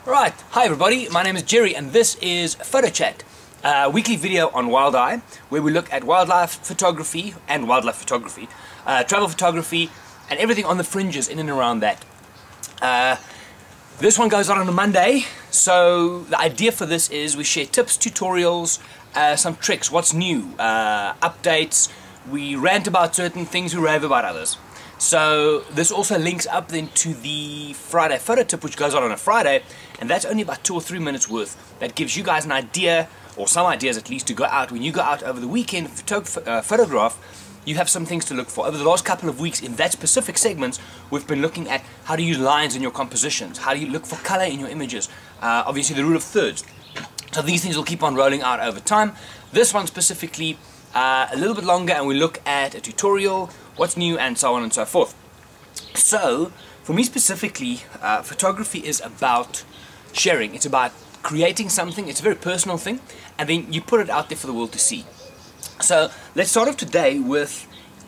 Right, hi everybody, my name is Gerry and this is Photo Chat, a weekly video on Wild Eye where we look at wildlife photography and wildlife photography, travel photography and everything on the fringes in and around that. This one goes out on a Monday, so the idea for this is we share tips, tutorials, some tricks, what's new, updates, we rant about certain things, we rave about others. So this also links up then to the Friday photo tip, which goes out on a Friday, and that's only about 2 or 3 minutes worth. That gives you guys an idea, or some ideas at least, to go out. When you go out over the weekend, photograph, you have some things to look for. Over the last couple of weeks in that specific segments, we've been looking at how to use lines in your compositions, how do you look for color in your images, obviously the rule of thirds. So these things will keep on rolling out over time. This one specifically, a little bit longer, and we look at a tutorial, what's new, and so on and so forth. So, for me specifically, photography is about sharing. It's about creating something. It's a very personal thing, and then you put it out there for the world to see. So, let's start off today with,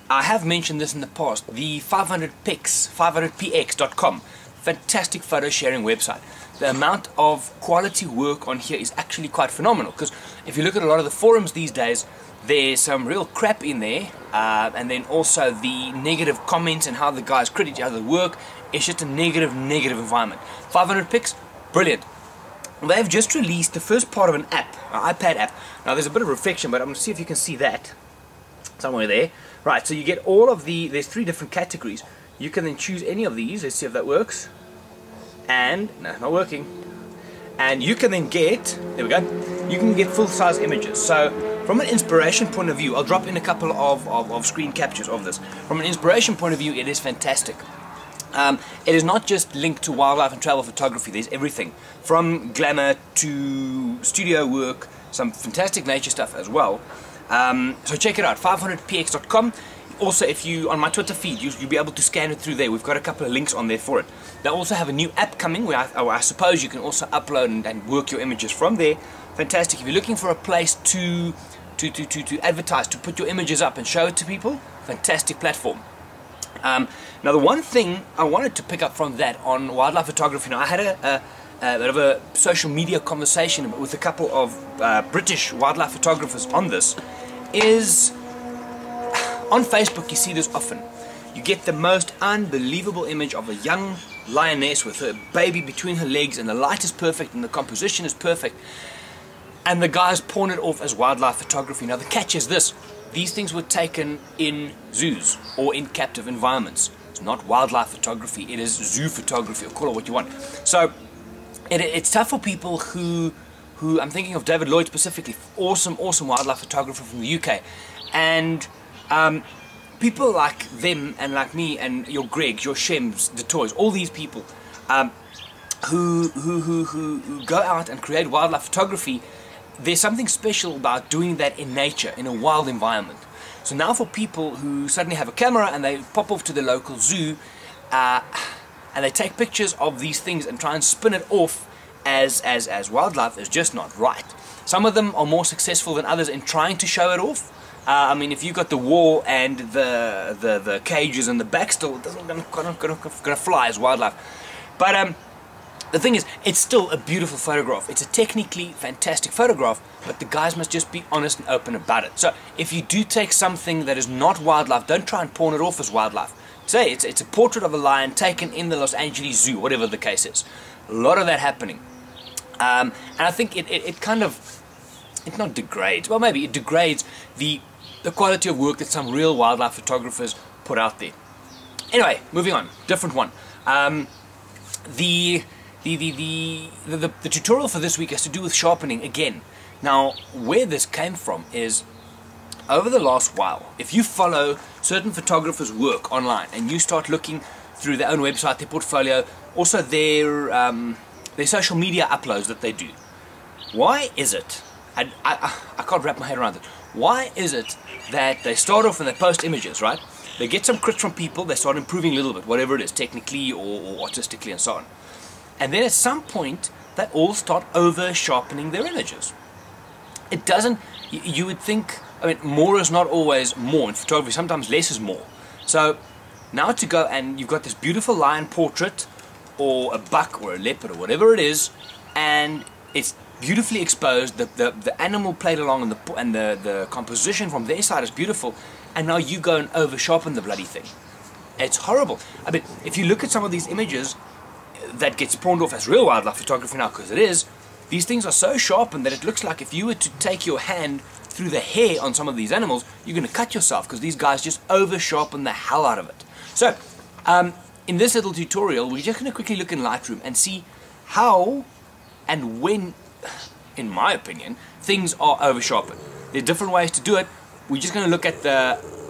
I have mentioned this in the past, the 500px, 500px.com. Fantastic photo sharing website. The amount of quality work on here is actually quite phenomenal, because if you look at a lot of the forums these days, there's some real crap in there, and then also the negative comments and how the guys critique each other's work. It's just a negative environment. 500px, brilliant. They've just released the first part of an app, an iPad app. Now there's a bit of reflection, but I'm going to see if you can see that somewhere there. Right, so you get all of there's 3 different categories. You can then choose any of these. Let's see if that works. And, no, not working. And you can then get, there we go, you can get full-size images. So from an inspiration point of view, I'll drop in a couple of screen captures of this. From an inspiration point of view, it is fantastic. It is not just linked to wildlife and travel photography. There's everything from glamour to studio work, some fantastic nature stuff as well. So check it out, 500px.com. Also, if you, on my Twitter feed, you'll be able to scan it through there. We've got a couple of links on there for it. They also have a new app coming where I suppose you can also upload and work your images from there. Fantastic. If you're looking for a place to advertise, to put your images up and show it to people, fantastic platform. Now the one thing I wanted to pick up from that on wildlife photography, now I had a bit of a social media conversation with a couple of British wildlife photographers on this, is on Facebook you see this often. You get the most unbelievable image of a young lioness with her baby between her legs, and the light is perfect and the composition is perfect, and the guys pawn it off as wildlife photography. Now the catch is this: these things were taken in zoos or in captive environments. It's not wildlife photography, it is zoo photography, or call it what you want. So it's tough for people who I'm thinking of David Lloyd specifically, awesome wildlife photographer from the UK, and people like them and like me and your Gregs, your Shems, the Toys, all these people who go out and create wildlife photography. There's something special about doing that in nature, in a wild environment. So now for people who suddenly have a camera and they pop off to the local zoo and they take pictures of these things and try and spin it off as wildlife, is just not right. Some of them are more successful than others in trying to show it off. I mean, if you've got the wall and the cages and the back still, it's not gonna fly as wildlife. But the thing is, it's still a beautiful photograph. It's a technically fantastic photograph, but the guys must just be honest and open about it. So if you do take something that is not wildlife, don't try and pawn it off as wildlife. Say it's a portrait of a lion taken in the Los Angeles Zoo, whatever the case is. A lot of that happening. And I think it kind of, it not degrades, well maybe it degrades the quality of work that some real wildlife photographers put out there. Anyway, moving on, different one. The tutorial for this week has to do with sharpening again. Now, where this came from is, over the last while, if you follow certain photographers' work online and you start looking through their own website, their portfolio, also their social media uploads that they do, why is it, I can't wrap my head around it, why is it that they start off and they post images, right? They get some crits from people, they start improving a little bit, whatever it is, technically or artistically and so on. And then at some point, they all start over-sharpening their images. It doesn't, you would think, I mean, more is not always more in photography, sometimes less is more. So now to go and you've got this beautiful lion portrait or a buck or a leopard or whatever it is, and it's beautifully exposed. The animal played along, and the composition from their side is beautiful, and now you go and over sharpen the bloody thing. It's horrible. I mean, if you look at some of these images that get spawned off as real wildlife photography now, because it is, these things are so sharpened that it looks like if you were to take your hand through the hair on some of these animals, you're going to cut yourself, because these guys just over sharpen the hell out of it. So, in this little tutorial, we're just going to quickly look in Lightroom and see how and when, in my opinion, things are over sharpened. There are different ways to do it. We're just going to look at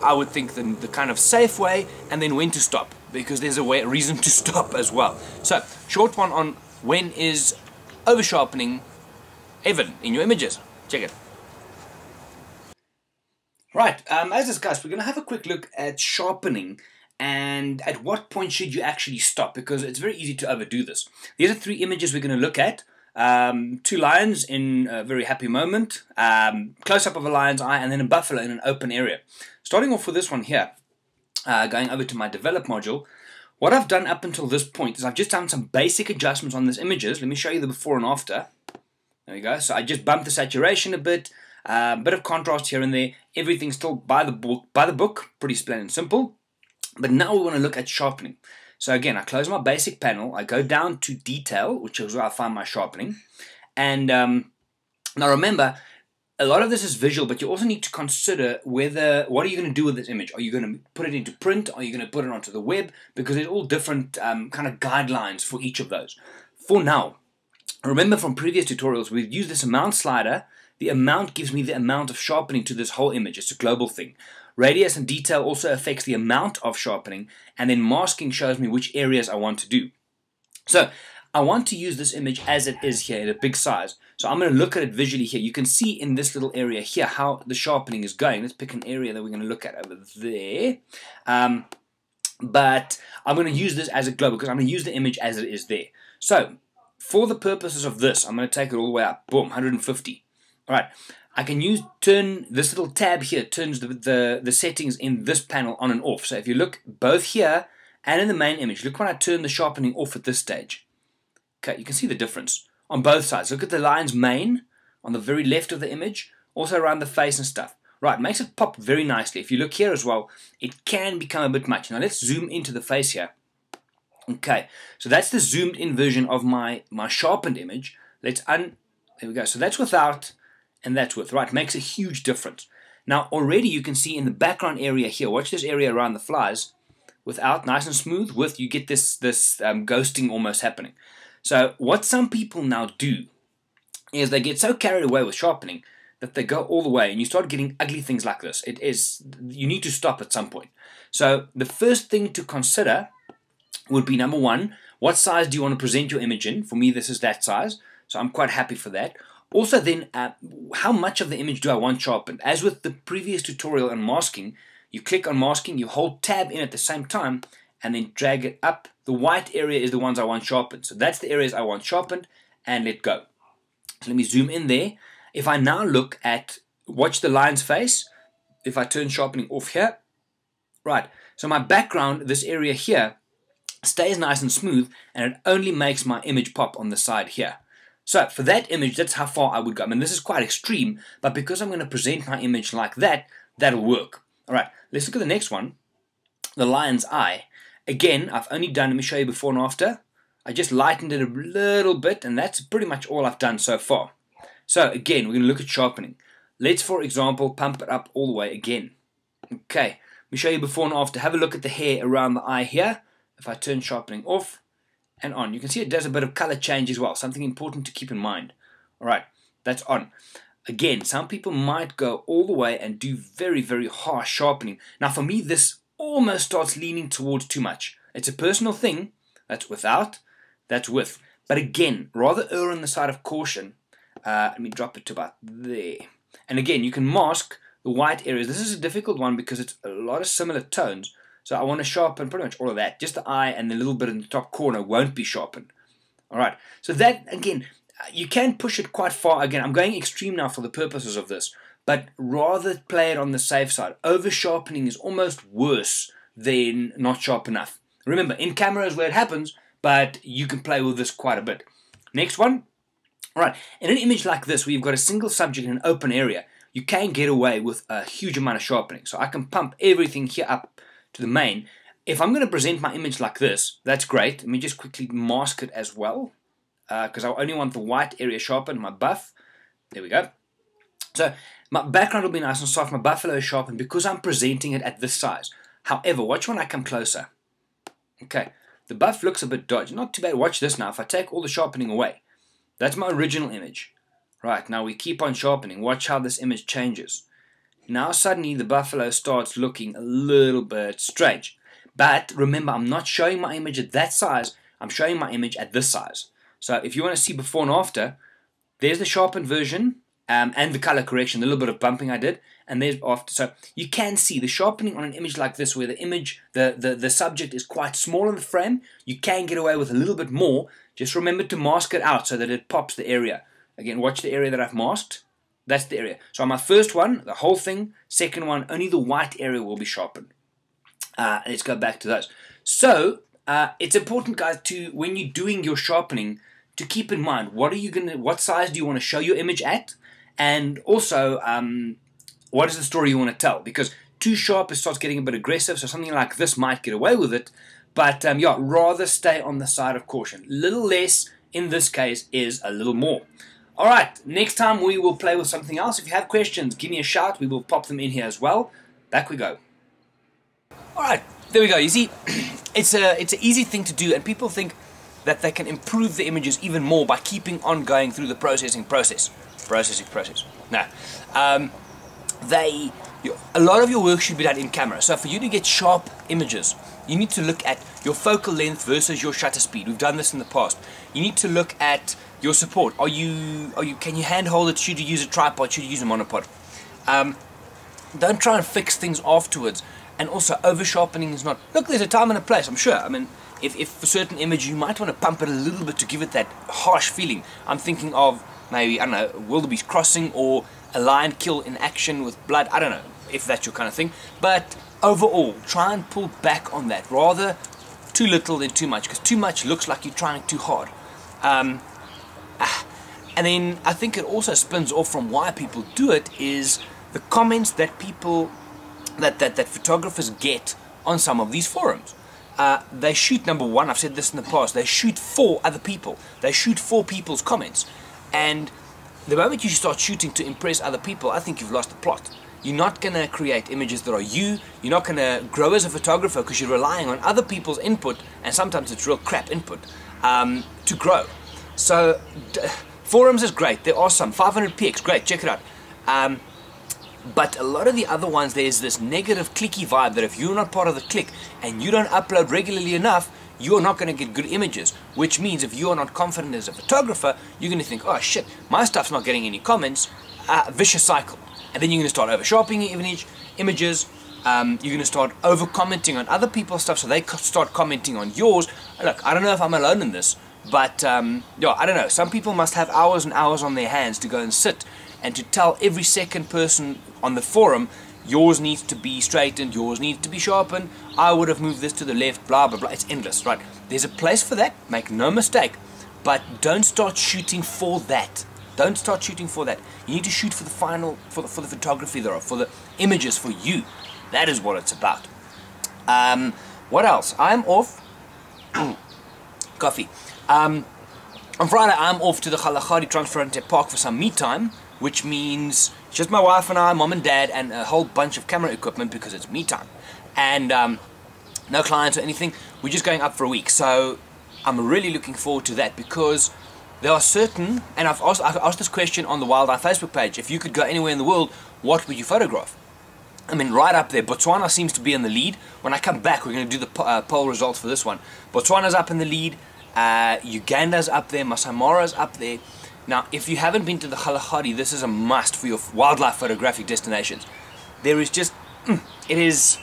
I would think the kind of safe way, and then when to stop, because there's a reason to stop as well. So, short one on when is over sharpening evident in your images. Check it. Right, as discussed, we're going to have a quick look at sharpening and at what point should you actually stop, because it's very easy to overdo this. These are 3 images we're going to look at. 2 lions in a very happy moment, close-up of a lion's eye, and then a buffalo in an open area. Starting off with this one here, going over to my develop module, what I've done up until this point is I've just done some basic adjustments on these images. Let me show you the before and after. There we go. So I just bumped the saturation a bit of contrast here and there. Everything's still by the book, pretty plain and simple. But now we want to look at sharpening. So again, I close my basic panel, I go down to detail, which is where I find my sharpening. And now remember, a lot of this is visual, but you also need to consider what are you going to do with this image? Are you going to put it into print? Are you going to put it onto the web? Because there's all different kind of guidelines for each of those. For now, remember from previous tutorials, we've used this amount slider. The amount gives me the amount of sharpening to this whole image. It's a global thing. Radius and detail also affects the amount of sharpening, and then masking shows me which areas I want to do. So I want to use this image as it is here at a big size. So I'm going to look at it visually here. You can see in this little area here how the sharpening is going. Let's pick an area that we're going to look at over there. But I'm going to use this as a global because I'm going to use the image as it is there. So for the purposes of this, I'm going to take it all the way up. Boom, 150. All right. I can turn this little tab here, turns the settings in this panel on and off. So if you look both here and in the main image, look when I turn the sharpening off at this stage. Okay, you can see the difference on both sides. Look at the lion's mane on the very left of the image, also around the face and stuff. Right, makes it pop very nicely. If you look here as well, it can become a bit much. Now let's zoom into the face here. Okay, so that's the zoomed in version of my sharpened image. There we go. So that's without, and that's with. Right, makes a huge difference. Now already you can see in the background area here, watch this area around the flies, without, nice and smooth. With, you get this ghosting almost happening. So what some people now do is they get so carried away with sharpening that they go all the way and you start getting ugly things like this. You need to stop at some point. So the first thing to consider would be, number one, what size do you want to present your image in? For me, this is that size, so I'm quite happy for that. Also then, how much of the image do I want sharpened? As with the previous tutorial on masking, you click on masking, you hold tab in at the same time, and then drag it up. The white area is the ones I want sharpened. So that's the areas I want sharpened, and let go. So let me zoom in there. If I now look at, watch the lion's face, if I turn sharpening off here, right, so my background, this area here, stays nice and smooth, and it only makes my image pop on the side here. So for that image, that's how far I would go. I mean, this is quite extreme, but because I'm going to present my image like that, that'll work. All right, let's look at the next one, the lion's eye. Again, I've only done, let me show you before and after. I just lightened it a little bit, and that's pretty much all I've done so far. So again, we're going to look at sharpening. Let's, for example, pump it up all the way again. Okay, let me show you before and after. Have a look at the hair around the eye here. If I turn sharpening off and on, you can see it does a bit of color change as well, something important to keep in mind. All right, that's on. Again, some people might go all the way and do very, very harsh sharpening. Now for me, this almost starts leaning towards too much. It's a personal thing. That's without, that's with. But again, rather err on the side of caution. Let me drop it to about there. And again, you can mask the white areas. This is a difficult one because it's a lot of similar tones. So I want to sharpen pretty much all of that. Just the eye and the little bit in the top corner won't be sharpened. All right. So that, again, you can push it quite far. Again, I'm going extreme now for the purposes of this. But rather play it on the safe side. Over-sharpening is almost worse than not sharp enough. Remember, in camera is where it happens, but you can play with this quite a bit. Next one. Right, in an image like this, where you've got a single subject in an open area, you can get away with a huge amount of sharpening. So I can pump everything here up to the main. If I'm going to present my image like this, that's great. Let me just quickly mask it as well, because I only want the white area sharpened, my buff. There we go. So my background will be nice and soft, my buffalo is sharpened because I'm presenting it at this size. However, watch when I come closer. Okay, the buff looks a bit dodgy. Not too bad. Watch this now. If I take all the sharpening away, that's my original image. Right, now we keep on sharpening. Watch how this image changes. Now suddenly the buffalo starts looking a little bit strange. But remember, I'm not showing my image at that size. I'm showing my image at this size. So if you want to see before and after, there's the sharpened version and the color correction, the little bit of bumping I did. And there's after. So you can see the sharpening on an image like this, where the image, the subject is quite small in the frame. You can get away with a little bit more. Just remember to mask it out so that it pops the area. Again, watch the area that I've masked. That's the area. So on my first one, the whole thing. Second one, only the white area will be sharpened. Let's go back to those. So it's important, guys, to when you're doing your sharpening, to keep in mind what size do you want to show your image at, and also what is the story you want to tell. Because too sharp, it starts getting a bit aggressive. So something like this might get away with it. But yeah, rather stay on the side of caution. Little less in this case is a little more. All right, next time we will play with something else. If you have questions, give me a shout. We will pop them in here as well. Back we go. All right, there we go. You see, it's an easy thing to do, and people think that they can improve the images even more by keeping on going through the processing process. Now, a lot of your work should be done in camera. So for you to get sharp images, you need to look at your focal length versus your shutter speed. We've done this in the past. You need to look at your support. Can you handhold it? Should you use a tripod? Should you use a monopod? Don't try and fix things afterwards. And also, over sharpening is not. Look, there's a time and a place. I'm sure. I mean, if for certain image you might want to pump it a little bit to give it that harsh feeling. I'm thinking of maybe, I don't know, wildebeest crossing or a lion kill in action with blood. I don't know if that's your kind of thing. But overall, try and pull back on that. Rather too little than too much, because too much looks like you're trying too hard. And then I think it also spins off from why people do it is the comments that people, that photographers get on some of these forums. They shoot, number one, I've said this in the past, they shoot for other people. They shoot for people's comments. And the moment you start shooting to impress other people, I think you've lost the plot. You're not going to create images that are you. You're not going to grow as a photographer because you're relying on other people's input, and sometimes it's real crap input, to grow. So forums is great. There are some 500px, great, check it out. But a lot of the other ones, there's this negative clicky vibe that if you're not part of the clique and you don't upload regularly enough, you're not going to get good images, which means if you are not confident as a photographer, you're going to think, oh shit, my stuff's not getting any comments, vicious cycle. And then you're going to start over sharpening images, you're going to start over commenting on other people's stuff, so they start commenting on yours. Look, I don't know if I'm alone in this, but yeah, I don't know, some people must have hours and hours on their hands to go and sit and to tell every second person on the forum, yours needs to be straightened, yours needs to be sharpened, I would have moved this to the left, blah blah blah. It's endless, right? There's a place for that, make no mistake, but don't start shooting for that. Don't start shooting for that. You need to shoot for the final, for the photography there, for the images for you. That is what it's about. What else? I'm off. Coffee. On Friday, I'm off to the Kalahari Transfrontier Park for some me time, which means just my wife and I, mom and dad, and a whole bunch of camera equipment because it's me time. And no clients or anything. We're just going up for a week. So I'm really looking forward to that because there are certain, and I've asked this question on the Wild Eye Facebook page, if you could go anywhere in the world, what would you photograph? I mean, right up there. Botswana seems to be in the lead. When I come back, we're going to do the poll results for this one. Botswana's up in the lead. Uganda's up there. Masai Mara's up there. Now, if you haven't been to the Kalahari, this is a must for your wildlife photographic destinations. There is just, it's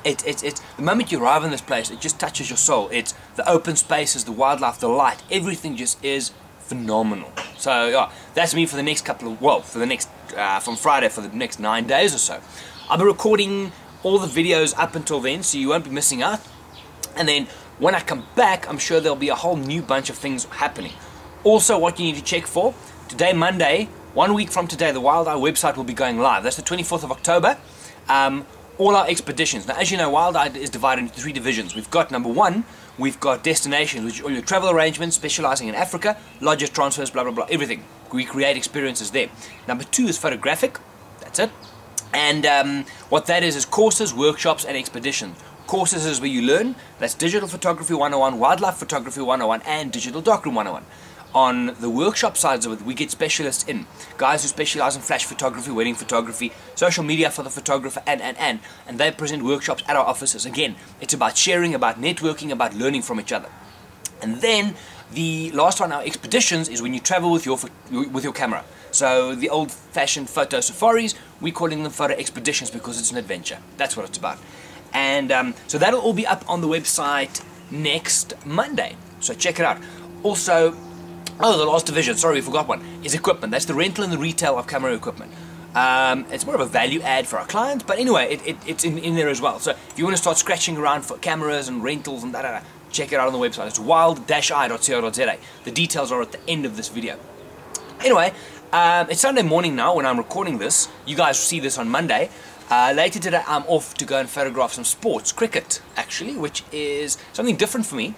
the moment you arrive in this place, it just touches your soul. It's the open spaces, the wildlife, the light, everything just is phenomenal. So yeah, that's me for the next couple of, well, for the next, from Friday for the next 9 days or so. I'll be recording all the videos up until then, so you won't be missing out. And then When I come back, I'm sure there'll be a whole new bunch of things happening. Also, what you need to check for, today, Monday, 1 week from today, the Wild Eye website will be going live. That's the 24th of October. All our expeditions. Now, as you know, Wild Eye is divided into 3 divisions. We've got, number 1, we've got destinations, which are all your travel arrangements, specializing in Africa, lodges, transfers, blah, blah, blah, everything. We create experiences there. Number 2 is photographic. That's it. And what that is courses, workshops, and expeditions. Courses is where you learn. That's Digital Photography 101, Wildlife Photography 101, and Digital Darkroom 101. On the workshop sides of it, we get specialists in. Guys who specialize in flash photography, wedding photography, social media for the photographer, and they present workshops at our offices. Again, it's about sharing, about networking, about learning from each other. And then the last one, our expeditions, is when you travel with your camera. So the old-fashioned photo safaris, we're calling them photo expeditions because it's an adventure. That's what it's about. And so that'll all be up on the website next Monday. So check it out. Also, oh, the last division, sorry, we forgot one, is equipment. That's the rental and the retail of camera equipment. It's more of a value add for our clients, but anyway, it's in there as well. So if you want to start scratching around for cameras and rentals and check it out on the website. It's wild-i.co.za. The details are at the end of this video. Anyway, it's Sunday morning now when I'm recording this. You guys see this on Monday. Later today, I'm off to go and photograph some sports, cricket, actually, which is something different for me.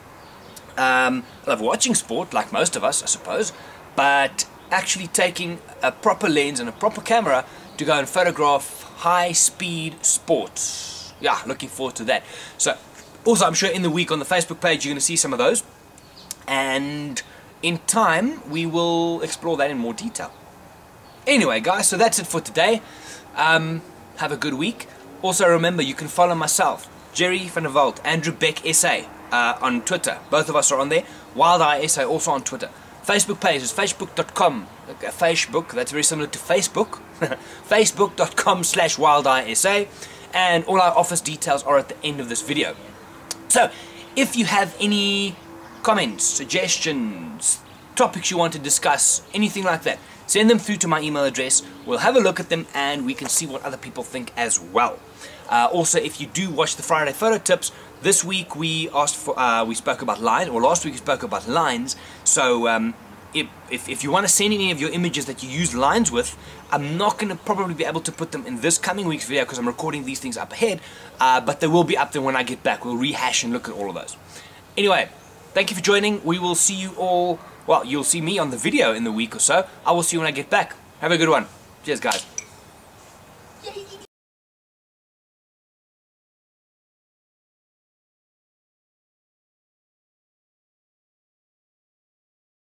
I love watching sport, like most of us, I suppose, but actually taking a proper lens and a proper camera to go and photograph high-speed sports. Yeah, looking forward to that. So, also, I'm sure in the week on the Facebook page, you're going to see some of those. And in time, we will explore that in more detail. Anyway, guys, so that's it for today. Have a good week. Also, remember, you can follow myself, Gerry van der Walt, Andrew Beck SA, on Twitter. Both of us are on there. Wild Eye SA also on Twitter. Facebook page is facebook.com. Facebook, that's very similar to Facebook. Facebook.com/WildEyeSA. And all our office details are at the end of this video. So, if you have any comments, suggestions, topics you want to discuss, anything like that, send them through to my email address. We'll have a look at them and we can see what other people think as well. Also, if you do watch the Friday photo tips, this week we spoke about lines, or last week we spoke about lines. So if you want to send any of your images that you use lines with, I'm not going to probably be able to put them in this coming week's video because I'm recording these things up ahead, but they will be up there when I get back. We'll rehash and look at all of those. Anyway, thank you for joining. We will see you all. Well, you'll see me on the video in the week or so. I will see you when I get back. Have a good one. Cheers, guys.